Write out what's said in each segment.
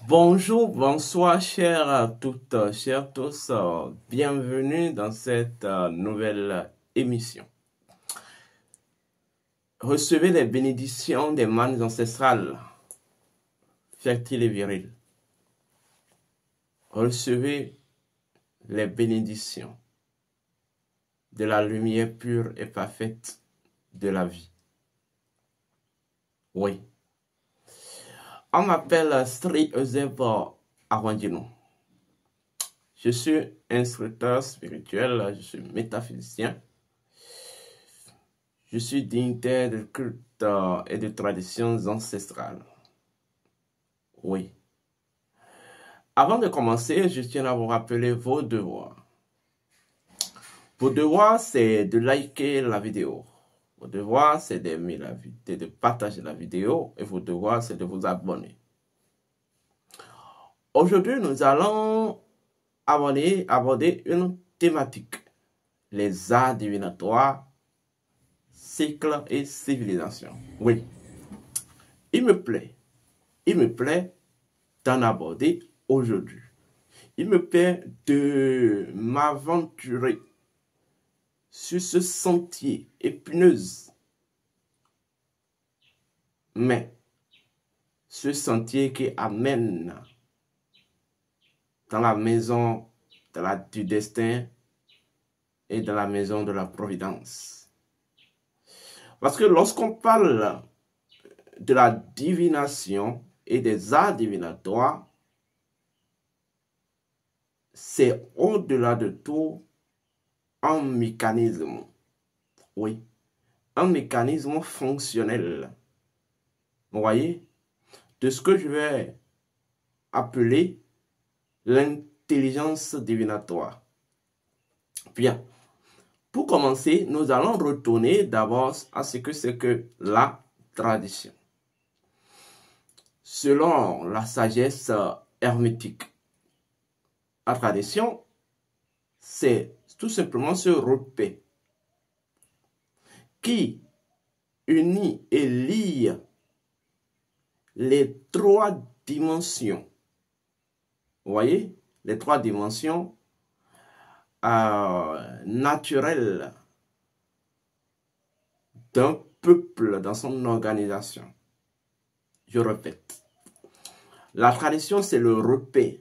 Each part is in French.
Bonjour, bonsoir, chers toutes, chers tous. Bienvenue dans cette nouvelle émission. Recevez les bénédictions des manes ancestrales, fertiles et viriles. Recevez les bénédictions de la lumière pure et parfaite de la vie. Oui. On m'appelle Sri Eusebio Arwandino. Je suis instructeur spirituel, je suis métaphysicien. Je suis dignitaire de culte et de traditions ancestrales. Oui. Avant de commencer, je tiens à vous rappeler vos devoirs. Vos devoirs, c'est de liker la vidéo. Vos devoirs, c'est d'aimer la vidéo, de partager la vidéo. Et vos devoirs, c'est de vous abonner. Aujourd'hui, nous allons aborder une thématique. Les arts divinatoires, cycles et civilisation. Oui. Il me plaît d'en aborder aujourd'hui. Il me plaît de m'aventurer sur ce sentier épineux, mais ce sentier qui amène dans la maison du destin et dans la maison de la providence. Parce que lorsqu'on parle de la divination et des arts divinatoires, c'est au-delà de tout un mécanisme. Oui, un mécanisme fonctionnel. Vous voyez, de ce que je vais appeler l'intelligence divinatoire. Bien, pour commencer, nous allons retourner d'abord à ce que c'est que la tradition. Selon la sagesse hermétique, la tradition, c'est tout simplement ce repère qui unit et lie les trois dimensions. Vous voyez, les trois dimensions naturelles d'un peuple dans son organisation. Je répète, la tradition, c'est le repère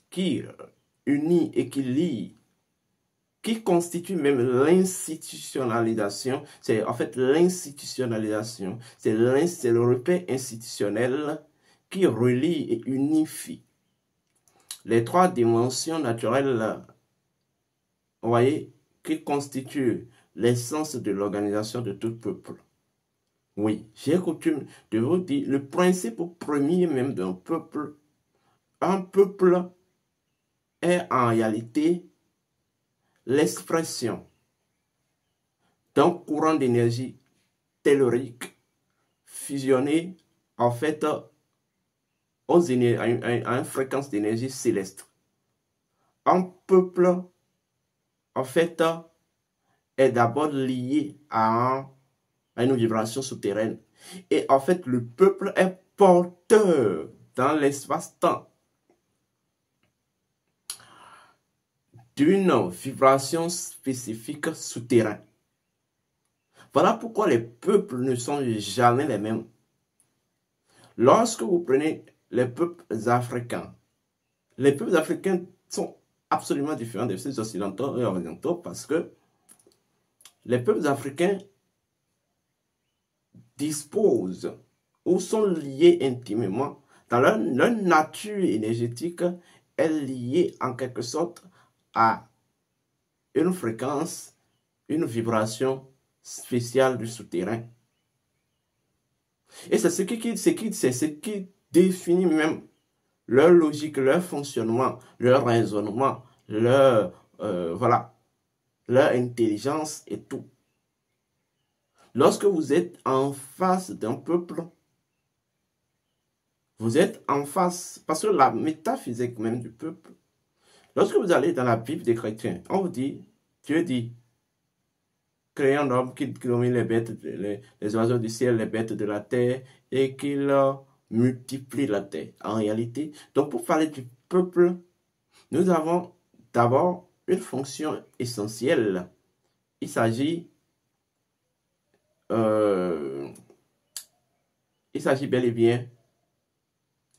qui unit et qui lie, qui constitue même l'institutionnalisation. C'est en fait l'institutionnalisation, c'est le repère institutionnel qui relie et unifie les trois dimensions naturelles, vous voyez, qui constituent l'essence de l'organisation de tout peuple. Oui, j'ai coutume de vous dire le principe premier même d'un peuple. Un peuple est en réalité l'expression d'un courant d'énergie tellurique fusionné en fait à une fréquence d'énergie céleste. Un peuple en fait est d'abord lié à une vibration souterraine. Et en fait, le peuple est porteur dans l'espace-temps d'une vibration spécifique souterraine. Voilà pourquoi les peuples ne sont jamais les mêmes. Lorsque vous prenez les peuples africains sont absolument différents de ceux occidentaux et orientaux parce que les peuples africains disposent ou sont liés intimement dans leur nature énergétique est liée en quelque sorte à une fréquence, une vibration spéciale du souterrain. Et c'est ce qui définit même leur logique, leur fonctionnement, leur raisonnement, leur intelligence et tout. Lorsque vous êtes en face d'un peuple, vous êtes en face, parce que la métaphysique même du peuple, lorsque vous allez dans la Bible des chrétiens, on vous dit, Dieu dit, créez un homme qui domine les bêtes, les oiseaux du ciel, les bêtes de la terre, et qu'il multiplie la terre. En réalité, donc pour parler du peuple, nous avons d'abord une fonction essentielle. Il s'agit bel et bien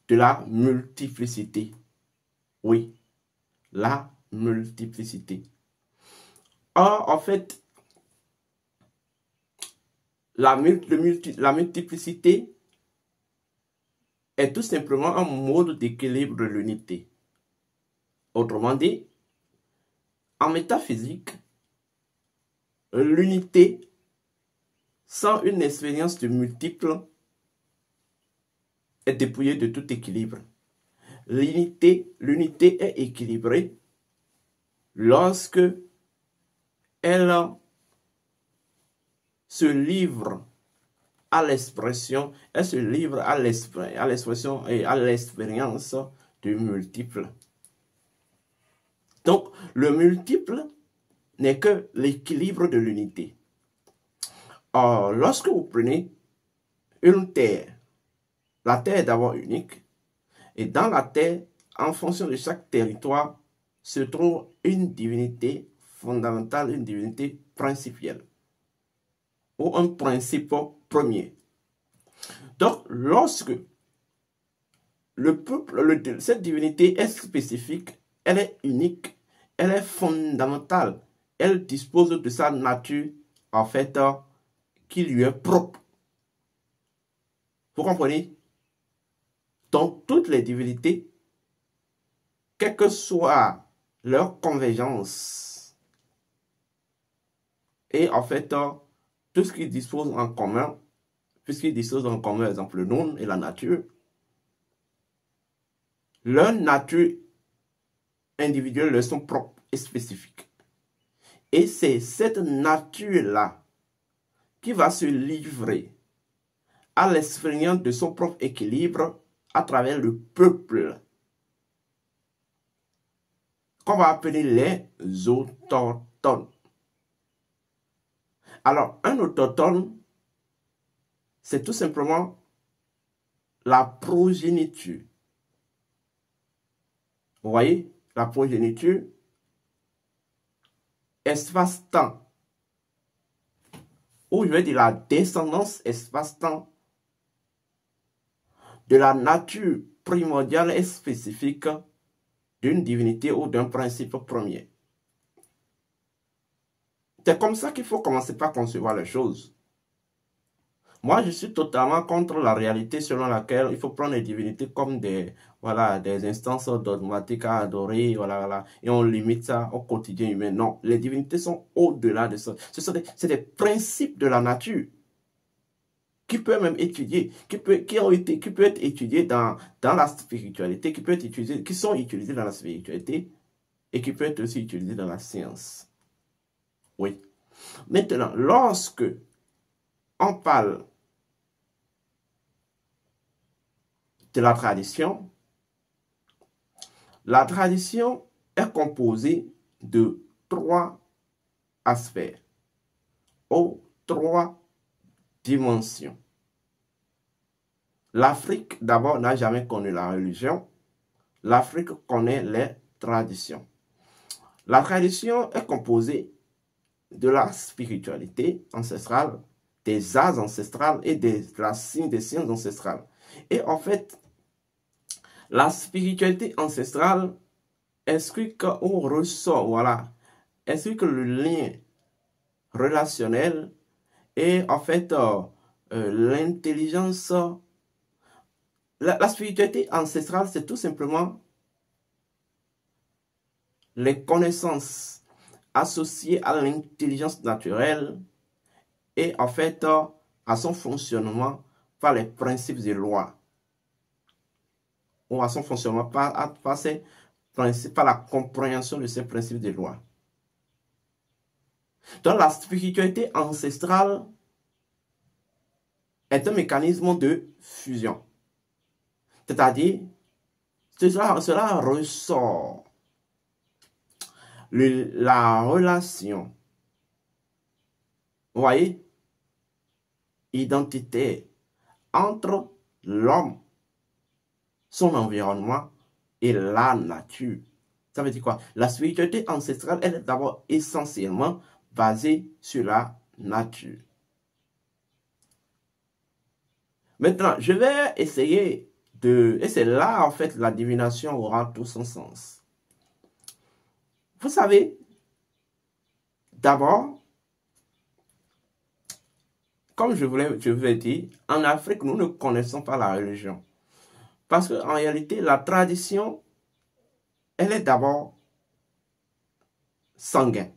de la multiplicité. Oui, la multiplicité. Or, en fait, la multiplicité est tout simplement un mode d'équilibre de l'unité. Autrement dit, en métaphysique, l'unité sans une expérience de multiples est dépouillée de tout équilibre. L'unité est équilibrée lorsque elle se livre à l'expression, elle se livre à l'expression et à l'expérience de multiples. Donc, le multiple n'est que l'équilibre de l'unité. Or, lorsque vous prenez une terre, la terre est d'abord unique, et dans la terre, en fonction de chaque territoire, se trouve une divinité fondamentale, une divinité principielle, ou un principe premier. Donc, lorsque le peuple, cette divinité est spécifique, elle est unique, elle est fondamentale, elle dispose de sa nature, en fait, qui lui est propre. Vous comprenez? Donc, toutes les divinités, quelle que soit leur convergence, et en fait, tout ce qu'ils disposent en commun, puisqu'ils disposent en commun, par exemple, le nom et la nature, leur nature individuelle leur sont propres et spécifiques. Et c'est cette nature-là qui va se livrer à l'expérience de son propre équilibre à travers le peuple, qu'on va appeler les autochtones. Alors, un autochtone, c'est tout simplement la progéniture. Vous voyez, la progéniture, espace-temps, ou je vais dire la descendance espace-temps de la nature primordiale et spécifique d'une divinité ou d'un principe premier. C'est comme ça qu'il faut commencer par concevoir les choses. Moi, je suis totalement contre la réalité selon laquelle il faut prendre les divinités comme des instances dogmatiques à adorer, et on limite ça au quotidien humain. Non, les divinités sont au-delà de ça. C'est des principes de la nature qui peut même étudier, qui peut être étudié dans la spiritualité, qui sont utilisés dans la spiritualité et qui peut être aussi utilisés dans la science. Oui. Maintenant, lorsque on parle de la tradition est composée de 3 aspects ou 3 dimensions. L'Afrique, d'abord, n'a jamais connu la religion. L'Afrique connaît les traditions. La tradition est composée de la spiritualité ancestrale, des arts ancestrales et des sciences ancestrales. Et en fait, la spiritualité ancestrale explique ou ressort, explique le lien relationnel et en fait l'intelligence. La spiritualité ancestrale, c'est tout simplement les connaissances associées à l'intelligence naturelle et en fait à son fonctionnement par les principes et lois, ou à son fonctionnement par la compréhension de ces principes de loi. Donc la spiritualité ancestrale est un mécanisme de fusion. C'est-à-dire, cela ressort la relation, vous voyez, identitaire entre l'homme son environnement et la nature. Ça veut dire quoi? La spiritualité ancestrale, elle est d'abord essentiellement basée sur la nature. Maintenant, je vais essayer de... Et c'est là, en fait, la divination aura tout son sens. Vous savez, d'abord, comme je vous l'ai dit, en Afrique, nous ne connaissons pas la religion. Parce qu'en réalité, la tradition, elle est d'abord sanguine.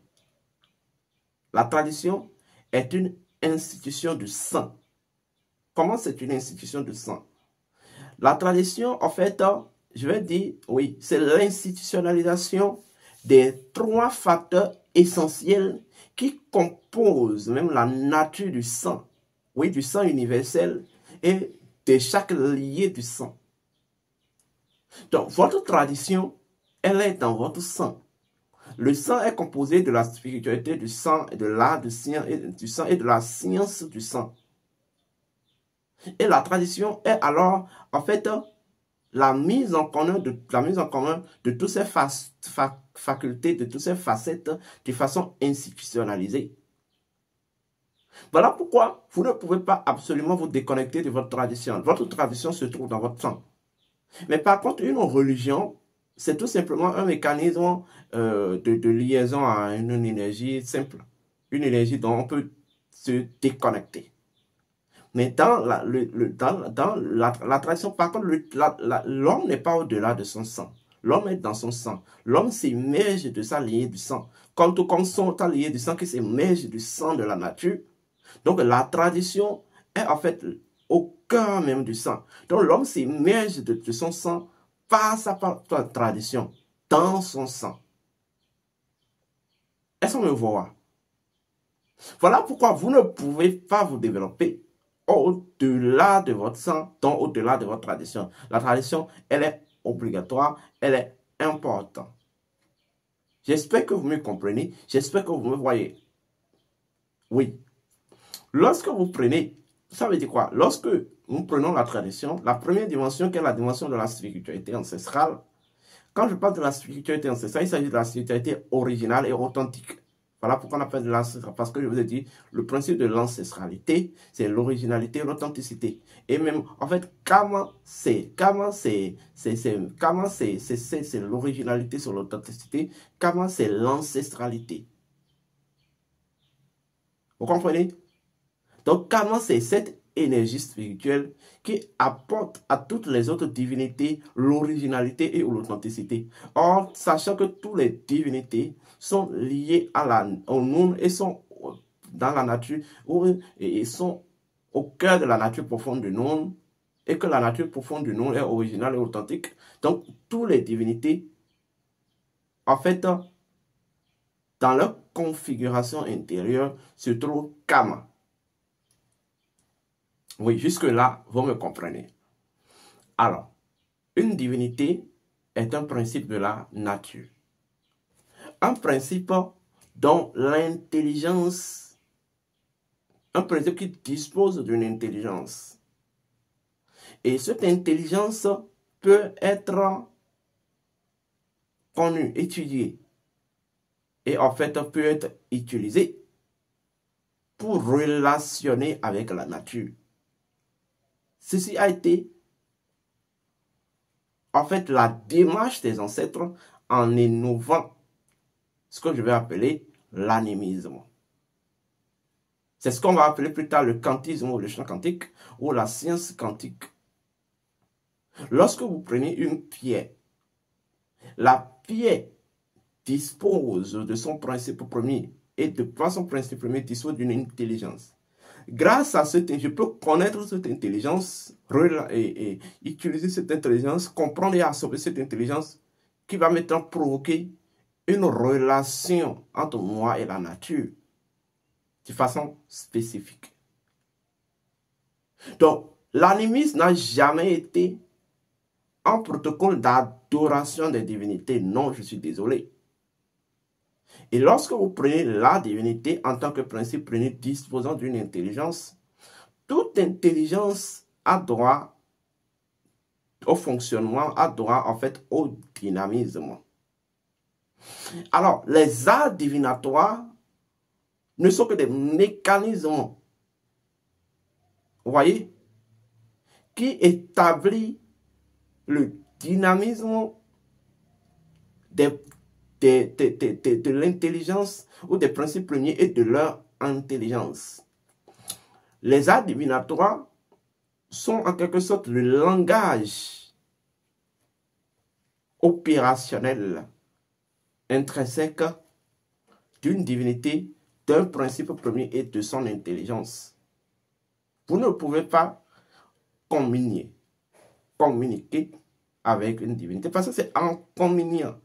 La tradition est une institution du sang. Comment c'est une institution du sang? La tradition, en fait, je vais dire, oui, c'est l'institutionnalisation des 3 facteurs essentiels qui composent même la nature du sang. Oui, du sang universel et de chaque lié du sang. Donc, votre tradition, elle est dans votre sang. Le sang est composé de la spiritualité du sang, et de l'art du sang et de la science du sang. Et la tradition est alors, en fait, la mise en commun de toutes ces facultés, de toutes ces facettes de façon institutionnalisée. Voilà pourquoi vous ne pouvez pas absolument vous déconnecter de votre tradition. Votre tradition se trouve dans votre sang. Mais par contre, une religion, c'est tout simplement un mécanisme de liaison à une énergie simple. Une énergie dont on peut se déconnecter. Mais dans la tradition, par contre, l'homme n'est pas au-delà de son sang. L'homme est dans son sang. L'homme s'immerge de sa lignée du sang. Comme son lignée du sang qui s'immerge du sang de la nature. Donc la tradition est en fait au cœur même du sang. Donc l'homme s'immerge de son sang par sa tradition, dans son sang. Est-ce qu'on me voit? Voilà pourquoi vous ne pouvez pas vous développer au-delà de votre sang, donc au-delà de votre tradition. La tradition, elle est obligatoire, elle est importante. J'espère que vous me comprenez, j'espère que vous me voyez. Oui. Lorsque vous prenez, ça veut dire quoi? Lorsque nous prenons la tradition, la première dimension qui est la dimension de la spiritualité ancestrale, quand je parle de la spiritualité ancestrale, il s'agit de la spiritualité originale et authentique. Voilà pourquoi on appelle de l'ancestral, parce que je vous ai dit, le principe de l'ancestralité, c'est l'originalité et l'authenticité. Et même, en fait, comment c'est l'originalité sur l'authenticité, comment c'est l'ancestralité. Vous comprenez? Donc, comment c'est cette énergie spirituelle qui apporte à toutes les autres divinités l'originalité et l'authenticité. Or, sachant que toutes les divinités sont liées au monde et sont dans la nature, et sont au cœur de la nature profonde du monde, et que la nature profonde du monde est originale et authentique. Donc, toutes les divinités, en fait, dans leur configuration intérieure, se trouvent Kama. Oui, jusque-là, vous me comprenez. Alors, une divinité est un principe de la nature. Un principe dont l'intelligence, un principe qui dispose d'une intelligence. Et cette intelligence peut être connue, étudiée. Et en fait, peut être utilisée pour relationner avec la nature. Ceci a été, en fait, la démarche des ancêtres en innovant ce que je vais appeler l'animisme. C'est ce qu'on va appeler plus tard le quantisme ou le champ quantique ou la science quantique. Lorsque vous prenez une pierre, la pierre dispose de son principe premier et de par son principe premier dispose d'une intelligence. Grâce à cette, je peux connaître cette intelligence et utiliser cette intelligence, comprendre et absorber cette intelligence qui va maintenant provoquer une relation entre moi et la nature de façon spécifique. Donc, l'animisme n'a jamais été un protocole d'adoration des divinités. Non, je suis désolé. Et lorsque vous prenez la divinité en tant que principe premier disposant d'une intelligence, toute intelligence a droit au fonctionnement, a droit en fait au dynamisme. Alors, les arts divinatoires ne sont que des mécanismes, vous voyez, qui établit le dynamisme de l'intelligence ou des principes premiers et de leur intelligence. Les arts divinatoires sont en quelque sorte le langage opérationnel intrinsèque d'une divinité, d'un principe premier et de son intelligence. Vous ne pouvez pas communiquer avec une divinité parce que c'est en communiant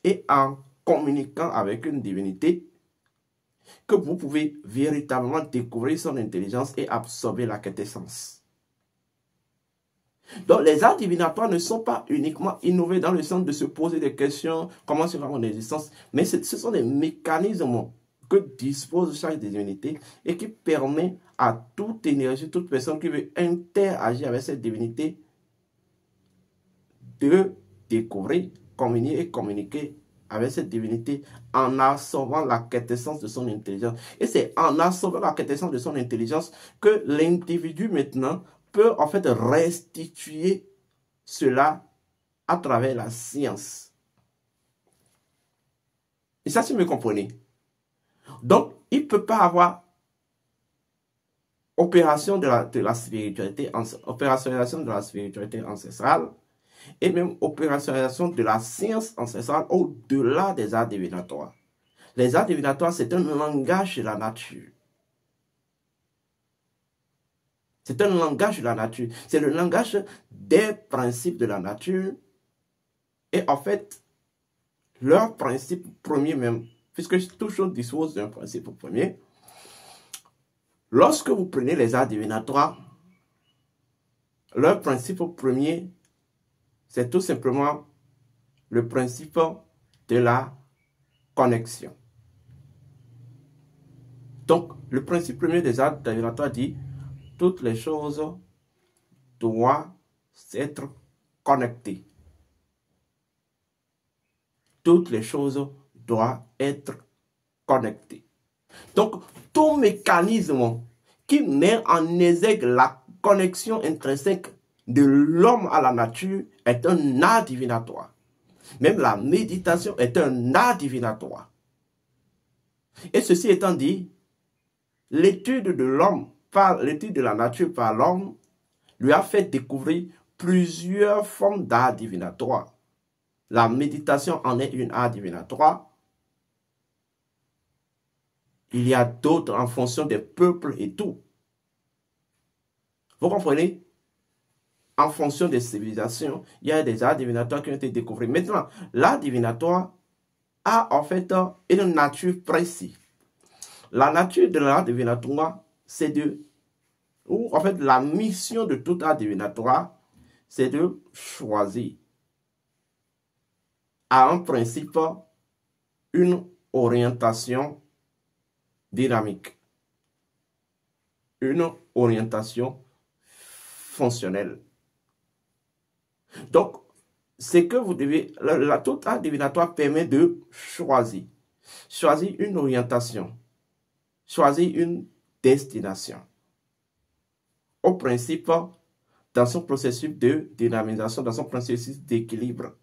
et en communiquant avec une divinité que vous pouvez véritablement découvrir son intelligence et absorber la quintessence. Donc, les arts divinatoires ne sont pas uniquement innovés dans le sens de se poser des questions, comment sera mon existence, mais ce sont des mécanismes que dispose chaque divinité et qui permet à toute énergie, toute personne qui veut interagir avec cette divinité de découvrir, communier et communiquer avec cette divinité en absorbant la quintessence de son intelligence. Et c'est en absorbant la quintessence de son intelligence que l'individu maintenant peut en fait restituer cela à travers la science. Et ça, si vous me comprenez. Donc, il ne peut pas avoir opérationnalisation de la spiritualité ancestrale et même opérationnalisation de la science ancestrale au-delà des arts divinatoires. Les arts divinatoires, c'est un langage de la nature. C'est un langage de la nature. C'est le langage des principes de la nature. Et en fait, leur principe premier même, puisque toute chose dispose d'un principe premier, lorsque vous prenez les arts divinatoires, leur principe premier, c'est tout simplement le principe de la connexion. Donc, le principe premier des arts divinatoires dit toutes les choses doivent être connectées. Toutes les choses doivent être connectées. Donc, tout mécanisme qui met en exergue la connexion intrinsèque de l'homme à la nature est un art divinatoire. Même la méditation est un art divinatoire. Et ceci étant dit, l'étude de l'homme, l'étude de la nature par l'homme, lui a fait découvrir plusieurs formes d'art divinatoire. La méditation en est une art divinatoire. Il y a d'autres en fonction des peuples et tout. Vous comprenez? En fonction des civilisations, il y a des arts divinatoires qui ont été découverts. Maintenant, l'art divinatoire a en fait une nature précise. La nature de l'art divinatoire, c'est en fait, la mission de tout art divinatoire, c'est de choisir à un principe une orientation dynamique, une orientation fonctionnelle. Donc, c'est que vous devez, tout art divinatoire permet de choisir une orientation, choisir une destination. Au principe, dans son processus de dynamisation, dans son processus d'équilibre.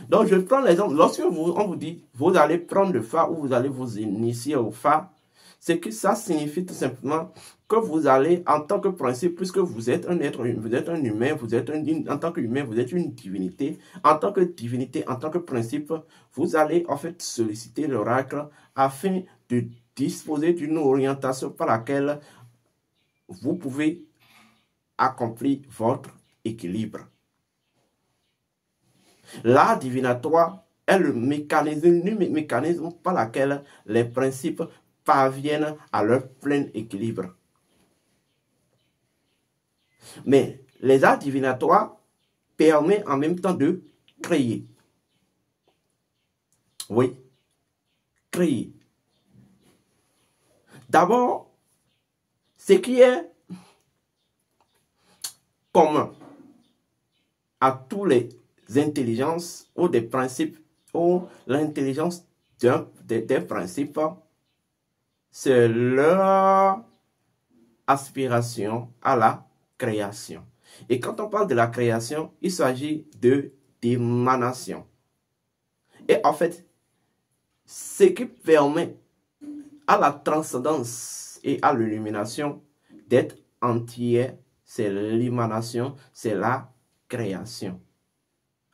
Donc, je prends l'exemple, lorsque on vous dit, vous allez prendre le Fa ou vous allez vous initier au Fa, c'est que ça signifie tout simplement que vous allez, en tant que principe, puisque vous êtes un être, vous êtes un humain, en tant qu'humain, vous êtes une divinité, en tant que principe, vous allez en fait solliciter l'oracle afin de disposer d'une orientation par laquelle vous pouvez accomplir votre équilibre. L'art divinatoire est le mécanisme par lequel les principes parviennent à leur plein équilibre. Mais les arts divinatoires permettent en même temps de créer. Oui, créer. D'abord, ce qui est commun à toutes les intelligences ou des principes ou l'intelligence des principes, c'est leur aspiration à la création. Et quand on parle de la création, il s'agit d'émanation. Et en fait, ce qui permet à la transcendance et à l'illumination d'être entière, c'est l'émanation, c'est la création.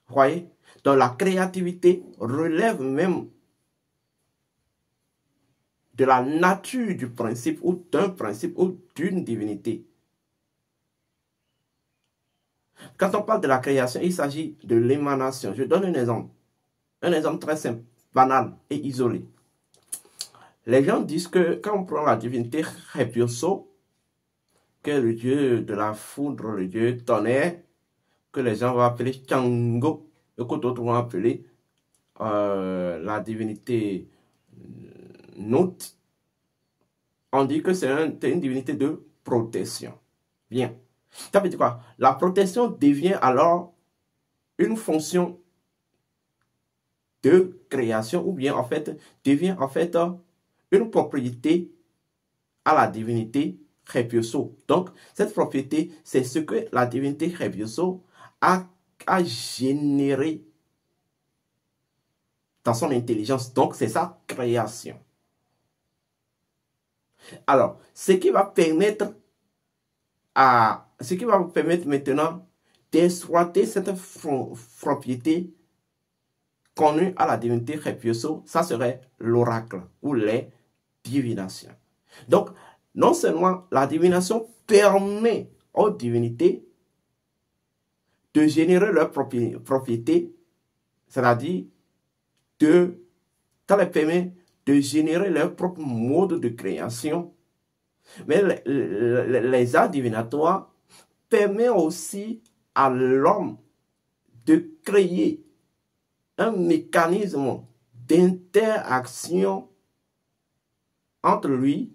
Vous voyez? Donc la créativité relève même de la nature du principe ou d'un principe ou d'une divinité. Quand on parle de la création, il s'agit de l'émanation. Je donne un exemple. Un exemple très simple, banal et isolé. Les gens disent que quand on prend la divinité Hepioso, que le dieu de la foudre, le dieu tonnerre, que les gens vont appeler Chango, et que d'autres vont appeler la divinité Nout, on dit que c'est une divinité de protection. Bien. Ça veut dire quoi? La protection devient alors une fonction de création ou bien en fait devient en fait une propriété à la divinité Hepioso. Donc cette propriété, c'est ce que la divinité Hepioso a généré dans son intelligence. Donc c'est sa création. Alors, ce qui va permettre maintenant d'exploiter cette propriété connue à la divinité Hepioso, ça serait l'oracle ou les divinations. Donc, non seulement la divination permet aux divinités de générer leur propriété, c'est-à-dire ça les permet de générer leur propre mode de création, mais les arts divinatoires permettent aussi à l'homme de créer un mécanisme d'interaction entre lui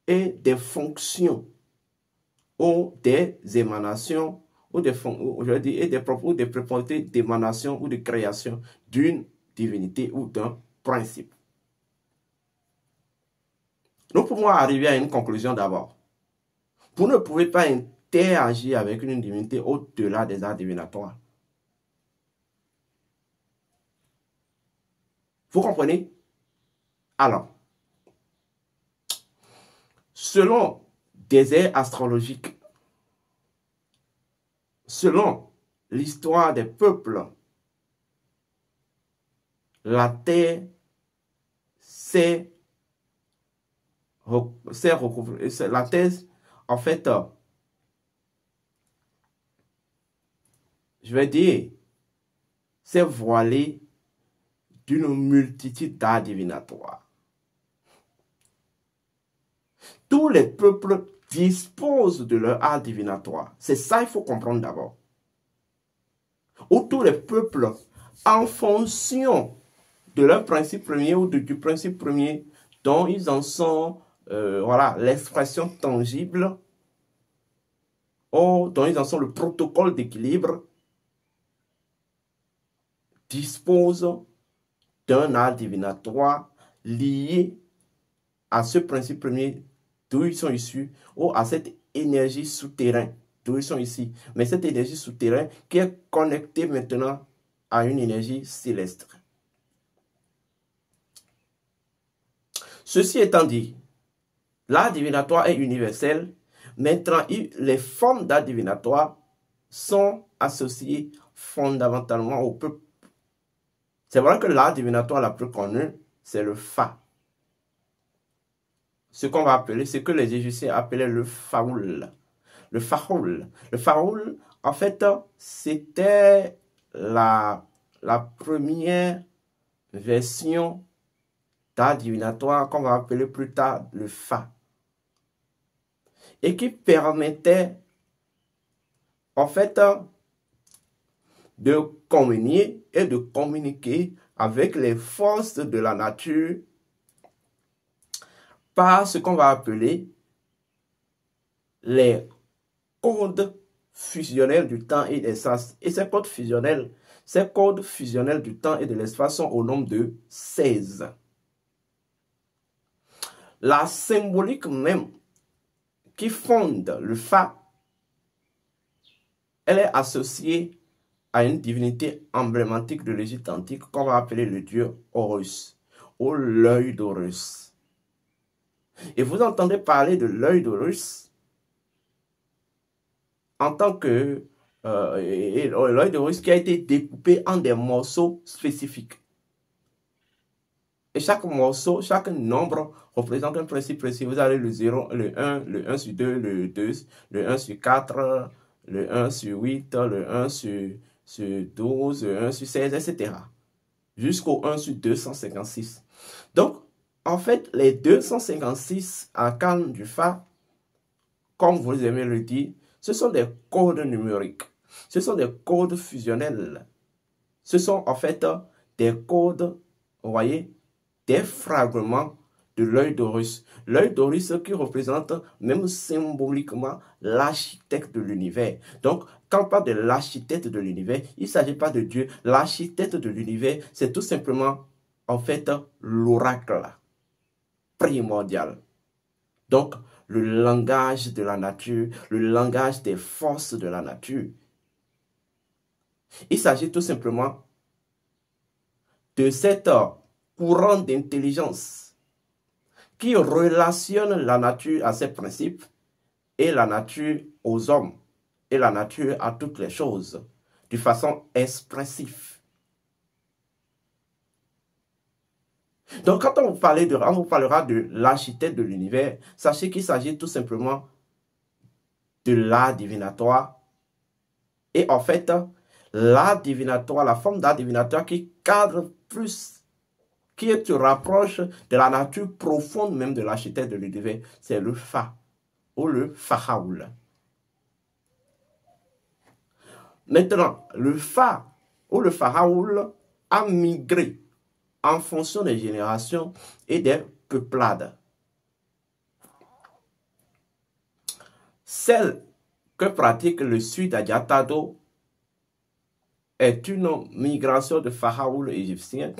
et des fonctions ou des émanations ou des propriétés d'émanation ou de création d'une divinité ou d'un principe. Nous pouvons arriver à une conclusion d'abord. Vous ne pouvez pas interagir avec une divinité au-delà des arts divinatoires. Vous comprenez? Alors, selon des ères astrologiques, selon l'histoire des peuples, la Terre s'est recouvrée. La Terre, en fait, je vais dire, s'est voilée d'une multitude d'arts divinatoires. Tous les peuples disposent de leur art divinatoire. C'est ça qu'il faut comprendre d'abord. Ou tous les peuples, en fonction de leur principe premier ou du principe premier dont ils en sont l'expression tangible, ou dont ils en sont le protocole d'équilibre, disposent d'un art divinatoire lié à ce principe premier d'où ils sont issus, ou à cette énergie souterraine d'où ils sont ici. Mais cette énergie souterraine qui est connectée maintenant à une énergie céleste. Ceci étant dit, l'art divinatoire est universel. Maintenant, les formes d'art divinatoire sont associées fondamentalement au peuple. C'est vrai que l'art divinatoire la plus connue, c'est le Fa. Ce qu'on va appeler, ce que les Égyptiens appelaient le Faoul. Le Faoul. Le Faoul, en fait, c'était la première version d'art divinatoire qu'on va appeler plus tard le Fa. Et qui permettait, en fait, de communier et de communiquer avec les forces de la nature par ce qu'on va appeler les codes fusionnels du temps et de l'espace. Et ces codes fusionnels du temps et de l'espace sont au nombre de 16. La symbolique même qui fonde le Fa, elle est associée à une divinité emblématique de l'Égypte antique qu'on va appeler le dieu Horus, ou l'œil d'Horus. Et vous entendez parler de l'œil d'Horus en tant que l'œil d'Horus qui a été découpé en des morceaux spécifiques. Et chaque morceau, chaque nombre représente un principe précis. Vous avez le 0, le 1, le 1 sur 2, le 2, le 1 sur 4, le 1 sur 8, le 1 sur 12, le 1 sur 16, etc. Jusqu'au 1 sur 256. Donc, en fait, les 256 arcanes du Fa, comme vous aimez le dire, ce sont des codes numériques. Ce sont des codes fusionnels. Ce sont en fait des codes, vous voyez, des fragments de l'œil d'Horus. L'œil d'Horus qui représente même symboliquement l'architecte de l'univers. Donc, quand on parle de l'architecte de l'univers, il ne s'agit pas de Dieu. L'architecte de l'univers, c'est tout simplement, en fait, l'oracle primordial. Donc, le langage de la nature, le langage des forces de la nature. Il s'agit tout simplement de cet courant d'intelligence qui relationne la nature à ses principes et la nature aux hommes et la nature à toutes les choses de façon expressive. Donc quand on vous parlera de l'architecte de l'univers, sachez qu'il s'agit tout simplement de l'art divinatoire. Et en fait, l'art divinatoire, la forme d'art divinatoire qui cadre plus, qui te rapproche de la nature profonde même de l'architecte de l'univers, c'est le Fa ou le Fahaoul. Maintenant, le Fa ou le Fahaoul a migré en fonction des générations et des peuplades. Celle que pratique le Sud Adjatado est une migration de Fahaoul égyptien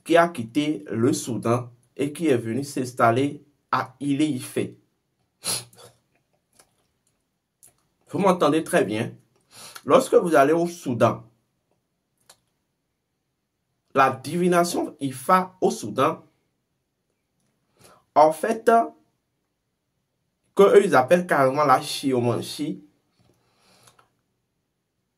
qui a quitté le Soudan et qui est venu s'installer à Ilé-Ifé. Vous m'entendez très bien? Lorsque vous allez au Soudan, la divination Ifa au Soudan, en fait, qu'eux ils appellent carrément la chiromancie,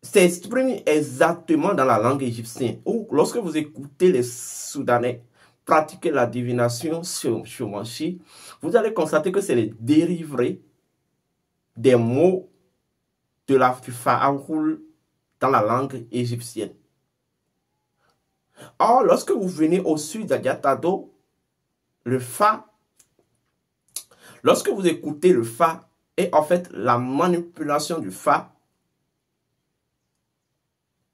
s'exprime exactement dans la langue égyptienne. Ou lorsque vous écoutez les Soudanais pratiquer la divination chiromancie, vous allez constater que c'est les dérivés des mots de la Fahaoul dans la langue égyptienne. Or, lorsque vous venez au sud d'Adjatado, le Fa, lorsque vous écoutez le Fa, et en fait la manipulation du Fa,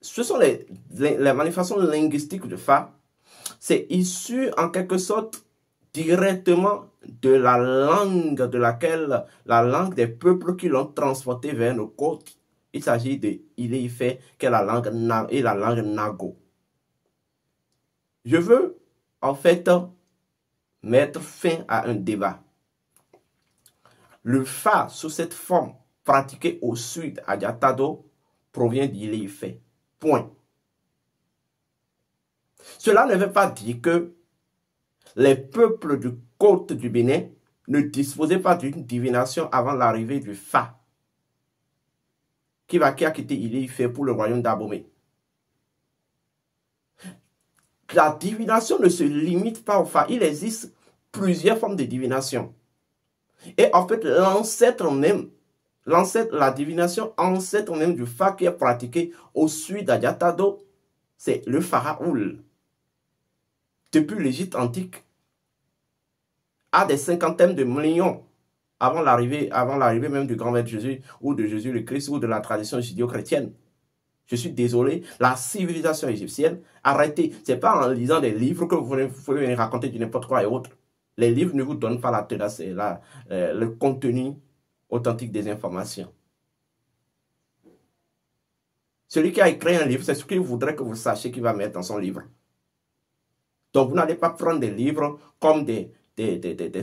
ce sont les manifestations linguistiques du Fa, c'est issu en quelque sorte directement de la langue la langue des peuples qui l'ont transporté vers nos côtes. Il s'agit de Ilé-Ifé, qui est la langue Nago. Je veux, en fait, mettre fin à un débat. Le Fa, sous cette forme pratiquée au sud à Adjatado, provient d'Ilé-Ifé. Point. Cela ne veut pas dire que les peuples du côte du Bénin ne disposaient pas d'une divination avant l'arrivée du Fa, qui a quitté Ilé-Ifé pour le royaume d'Abomey. La divination ne se limite pas au Fa. Il existe plusieurs formes de divination. Et en fait, la divination ancêtre même du Fa qui est pratiquée au sud d'Adjatado, c'est le Fahaoul. Depuis l'Égypte antique, à des cinquantaines de millions avant l'arrivée même du grand maître Jésus ou de Jésus le Christ ou de la tradition judéo-chrétienne. Je suis désolé, la civilisation égyptienne, arrêtez. Ce n'est pas en lisant des livres que vous pouvez venir raconter du n'importe quoi et autres. Les livres ne vous donnent pas le contenu authentique des informations. Celui qui a écrit un livre, c'est ce qu'il voudrait que vous sachiez qu'il va mettre dans son livre. Donc, vous n'allez pas prendre des livres comme des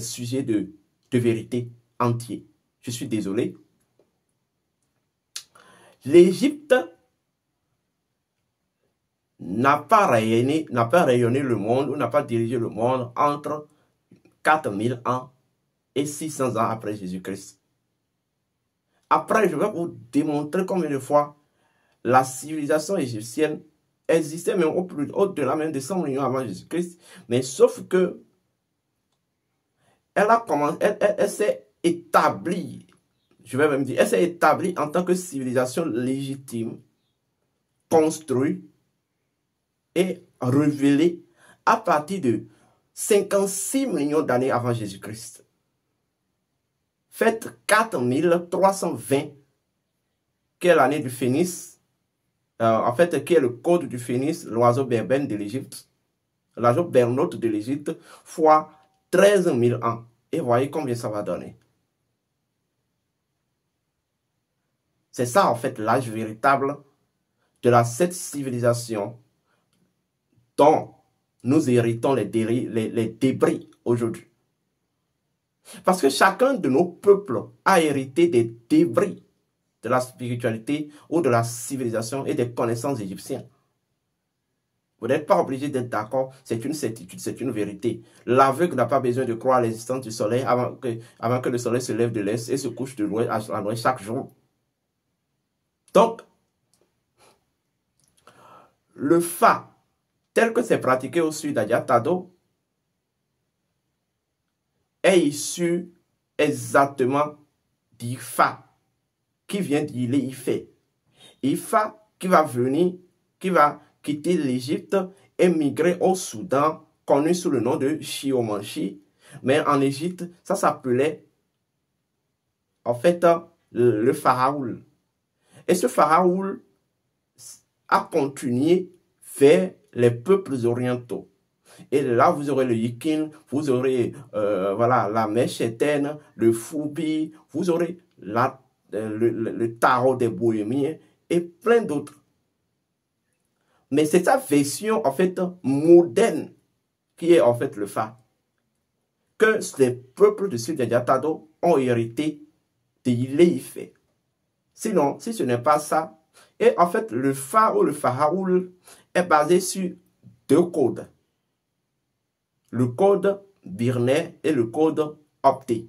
sujets de vérité entiers. Je suis désolé. L'Égypte n'a pas rayonné le monde, ou n'a pas dirigé le monde entre 4000 ans et 600 ans après Jésus-Christ. Après, je vais vous démontrer combien de fois la civilisation égyptienne existait même au-delà même de 100 millions avant Jésus-Christ, mais sauf que elle s'est établie, je vais même dire, elle s'est établie en tant que civilisation légitime, construite et révélée à partir de 56 millions d'années avant Jésus-Christ. Faites 4320, qui est l'année du Phénix, en fait, qui est le code du Phénix, l'oiseau berbère de l'Égypte, l'oiseau bernotte de l'Égypte, fois 13 000 ans. Et voyez combien ça va donner. C'est ça, en fait, l'âge véritable de cette civilisation dont nous héritons les débris aujourd'hui. Parce que chacun de nos peuples a hérité des débris de la spiritualité ou de la civilisation et des connaissances égyptiennes. Vous n'êtes pas obligé d'être d'accord, c'est une certitude, c'est une vérité. L'aveugle n'a pas besoin de croire à l'existence du soleil avant que le soleil se lève de l'est et se couche de l'ouest à la nuit chaque jour. Donc, le Fa, tel que c'est pratiqué au sud d'Adiatado, est issu exactement d'Ifa, qui vient d'Ile-Ife. Ifa qui va venir, qui va quitter l'Égypte et migrer au Soudan, connu sous le nom de Chiomanchi. Mais en Égypte, ça s'appelait en fait le Pharaoul. Et ce Pharaoul a continué vers les peuples orientaux. Et là, vous aurez le Yikin, vous aurez voilà, la mèche éterne, le Foubi, vous aurez le tarot des Bohémiens et plein d'autres. Mais c'est sa version, en fait, moderne, qui est en fait le Fa, que les peuples du sud d'Adiatado ont hérité de Ile-Ife. Sinon, si ce n'est pas ça, et en fait, le Fa ou le Pharaoul est basé sur deux codes. Le code Birnet et le code Opté.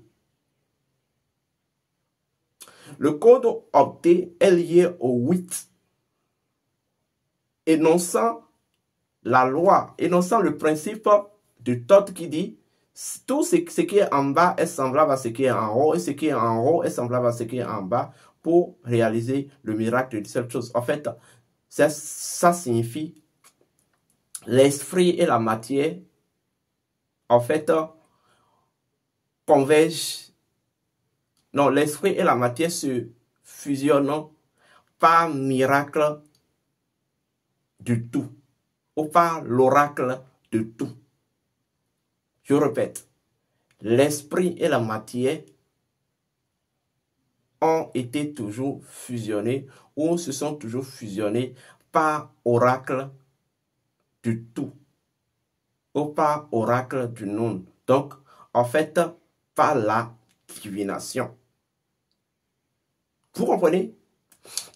Le code Opté est lié au 8, énonçant la loi, énonçant le principe de Thoth qui dit tout ce qui est en bas est semblable à ce qui est en haut, et ce qui est en haut est semblable à ce qui est en bas pour réaliser le miracle de cette chose. En fait, ça signifie l'esprit et la matière, en fait, convergent. Non, l'esprit et la matière se fusionnent par miracle du tout, ou par l'oracle de tout. Je répète, l'esprit et la matière ont été toujours fusionnés ou se sont toujours fusionnés par oracle du tout ou par oracle du non. Donc, en fait, par la divination. Vous comprenez?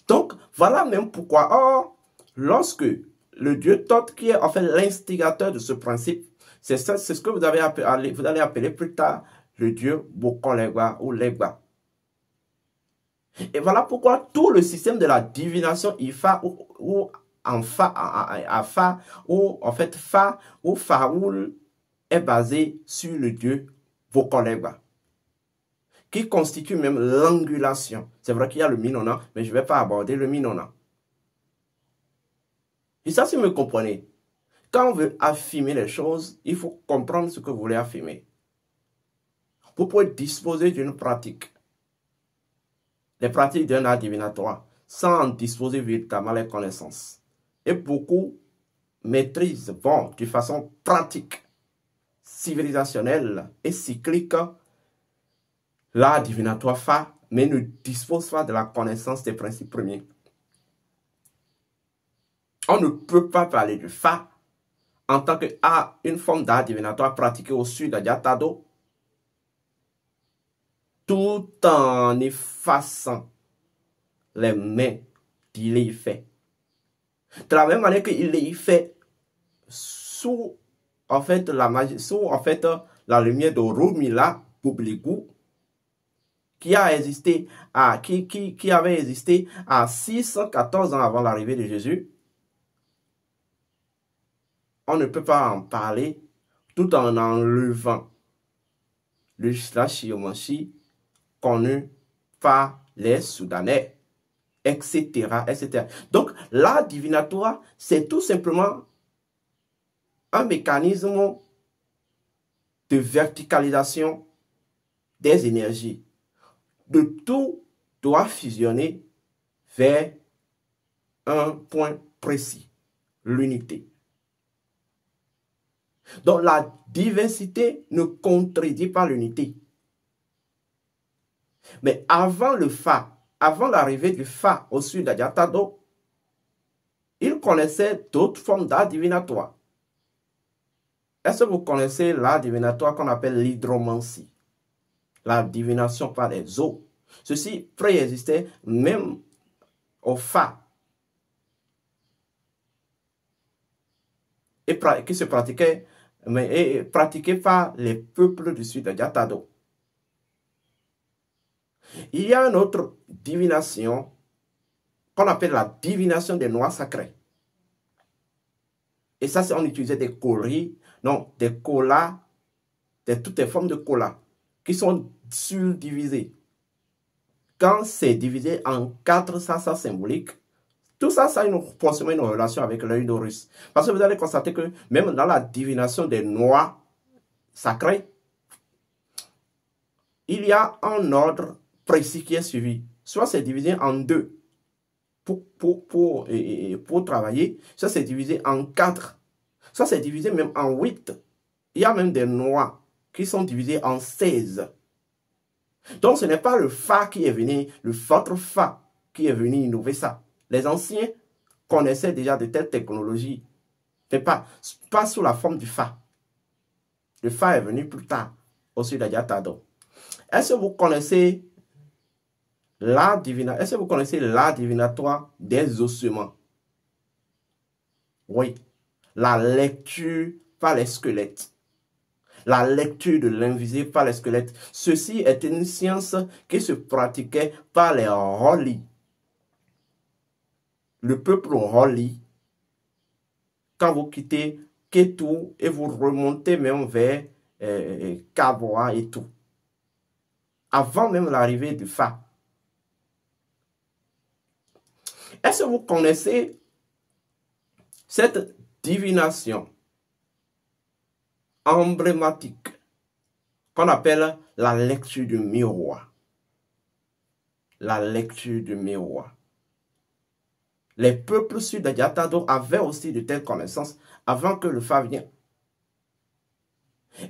Donc, voilà même pourquoi, lorsque le dieu Thoth, qui est en fait l'instigateur de ce principe, c'est ce que vous allez appeler plus tard le dieu Bokolegba ou Legba. Et voilà pourquoi tout le système de la divination Ifa ou en Fa, ou en fait Fa ou Pharaoul est basé sur le dieu Bokolegba, qui constitue même l'angulation. C'est vrai qu'il y a le Minona, mais je ne vais pas aborder le Minona. Et ça, si vous me comprenez, quand on veut affirmer les choses, il faut comprendre ce que vous voulez affirmer. Vous pouvez disposer d'une pratique, les pratiques d'un art divinatoire, sans en disposer véritablement les connaissances. Et beaucoup maîtrisent, de façon pratique, civilisationnelle et cyclique, l'art divinatoire Fa, mais ne disposent pas de la connaissance des principes premiers. On ne peut pas parler du Fa en tant que une forme d'art divinatoire pratiquée au sud d'Adiatado, tout en effaçant les mains d'Ile-Ife. De la même manière que Ile-Ife, sous en fait la lumière de Rumila Bubligou, qui avait existé à 614 ans avant l'arrivée de Jésus, on ne peut pas en parler tout en enlevant la chiromancie connue par les Soudanais, etc., etc. Donc, l'art divinatoire, c'est tout simplement un mécanisme de verticalisation des énergies. De tout doit fusionner vers un point précis, l'unité. Donc la diversité ne contredit pas l'unité. Mais avant le Fa, avant l'arrivée du Fa au sud d'Adiatado, il connaissait d'autres formes d'art divinatoire. Est-ce que vous connaissez l'art divinatoire qu'on appelle l'hydromancie? La divination par les eaux. Ceci préexistait même au Fa. Et qui se pratiquait, mais pratiqué par les peuples du sud de Diatado. Il y a une autre divination qu'on appelle la divination des noix sacrées. Et ça, c'est on utilisait des colis, non, des colas, toutes les formes de colas qui sont subdivisées. Quand c'est divisé en 4 ça symbolique, tout ça, ça a forcément une relation avec l'œil d'Horus. Parce que vous allez constater que même dans la divination des noix sacrées, il y a un ordre précis qui est suivi. Soit c'est divisé en 2 pour travailler, soit c'est divisé en 4, soit c'est divisé même en 8. Il y a même des noix qui sont divisées en 16. Donc ce n'est pas le Fa qui est venu, votre Fa qui est venu innover ça. Les anciens connaissaient déjà de telles technologies, mais pas sous la forme du Fa. Le Fa est venu plus tard, au sud d'Adiatado. Est-ce que vous connaissez l'art divinatoire des ossements? Oui. La lecture par les squelettes. La lecture de l'invisible par les squelettes. Ceci est une science qui se pratiquait par les Roli. Le peuple Roli, quand vous quittez Ketou et vous remontez même vers Kaboa et tout, avant même l'arrivée du Fa. Est-ce que vous connaissez cette divination emblématique qu'on appelle la lecture du miroir? La lecture du miroir. Les peuples sud d'Adiatado avaient aussi de telles connaissances avant que le Fa vienne.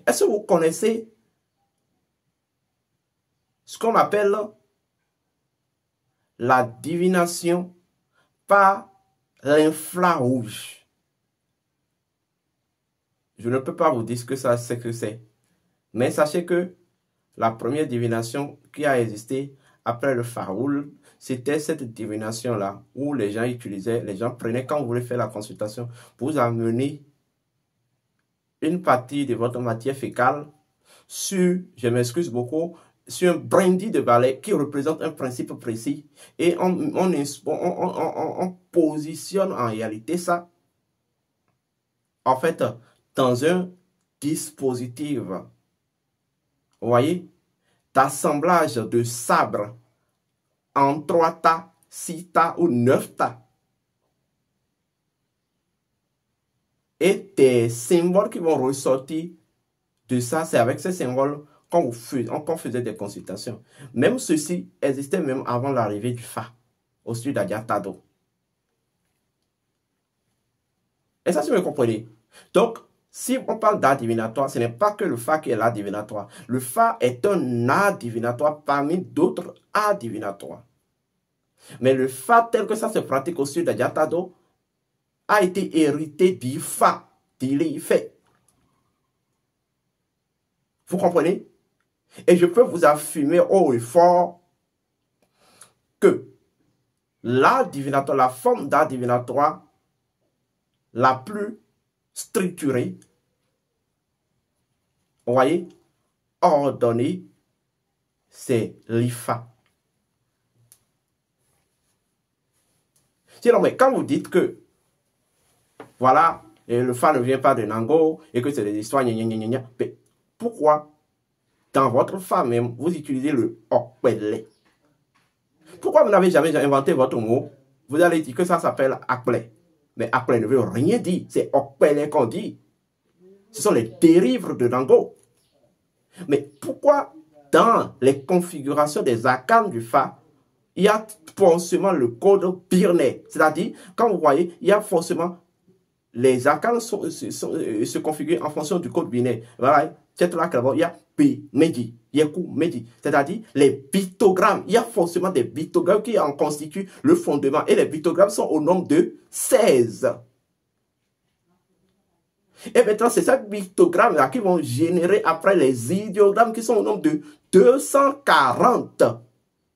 Est-ce que vous connaissez ce qu'on appelle la divination par l'infrarouge? Je ne peux pas vous dire ce que c'est. Mais sachez que la première divination qui a existé après le Faroul, c'était cette divination-là où les gens prenaient, quand vous voulez faire la consultation, vous amenez une partie de votre matière fécale sur, je m'excuse beaucoup, sur un brandy de balai qui représente un principe précis et on positionne en réalité ça, en fait, dans un dispositif, vous voyez, d'assemblage de sabres en 3 tas, 6 tas ou 9 tas. Et des symboles qui vont ressortir de ça, c'est avec ces symboles qu'on faisait des consultations. Même ceci existait même avant l'arrivée du Fa, au sud d'Adiatado. Et ça, si vous me comprenez. Donc, si on parle d'art divinatoire, ce n'est pas que le Fa qui est l'art divinatoire. Le Fa est un art divinatoire parmi d'autres arts divinatoires. Mais le Fa tel que ça se pratique au sud d'Adiatado a été hérité d'Ifa, d'Ili-Ifé. Vous comprenez? Et je peux vous affirmer haut et fort que l'art divinatoire, la forme d'art divinatoire la plus structurée, vous voyez, ordonnée, c'est l'Ifa. Sinon, mais quand vous dites que, voilà, et le Fa ne vient pas de Nango, et que c'est des histoires, mais pourquoi, dans votre Fa même, vous utilisez le Okpele? Pourquoi vous n'avez jamais inventé votre mot? Vous allez dire que ça s'appelle Akple. Mais Akple ne veut rien dire, c'est Okpele qu'on dit. Ce sont les dérives de Nango. Mais pourquoi, dans les configurations des arcanes du Fa, il y a forcément le code Birnet? C'est-à-dire, quand vous voyez, il y a forcément les arcanes se configurent en fonction du code Birnet. Voilà, c'est là qu'il y a P, Medi, Yeku, Medi. C'est-à-dire, les pictogrammes, il y a forcément des pictogrammes qui en constituent le fondement. Et les pictogrammes sont au nombre de 16. Et maintenant, c'est ces pictogrammes-là qui vont générer après les idéogrammes qui sont au nombre de 240.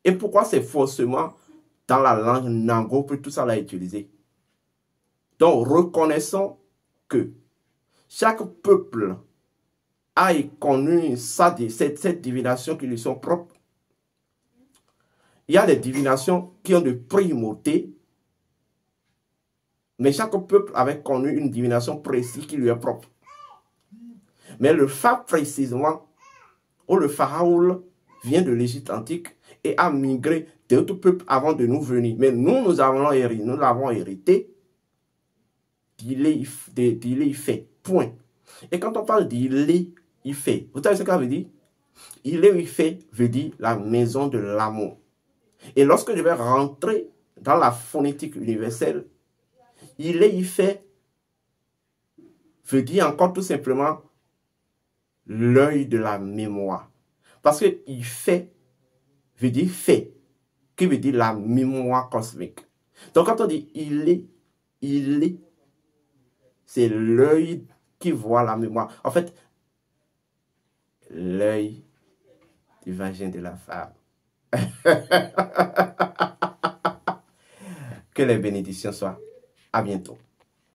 Et pourquoi c'est forcément dans la langue Nango que tout ça l'a utilisé? Donc, reconnaissons que chaque peuple a connu cette divination qui lui sont propres. Il y a des divinations qui ont de primauté, mais chaque peuple avait connu une divination précise qui lui est propre. Mais le Fa précisément, ou le Pharaon, vient de l'Égypte antique et a migré d'autres peuples avant de nous venir. Mais nous l'avons hérité d'Ili-Ifé. Point. Et quand on parle d'Ili-Ifé, vous savez ce que ça veut dire? Ili-Ifé veut dire la maison de l'amour. Et lorsque je vais rentrer dans la phonétique universelle, Ili-Ifé veut dire encore tout simplement l'œil de la mémoire. Parce que Ifé veut dire fait, qui veut dire la mémoire cosmique. Donc quand on dit il est, c'est l'œil qui voit la mémoire. En fait, l'œil du vagin de la femme. Que les bénédictions soient. À bientôt.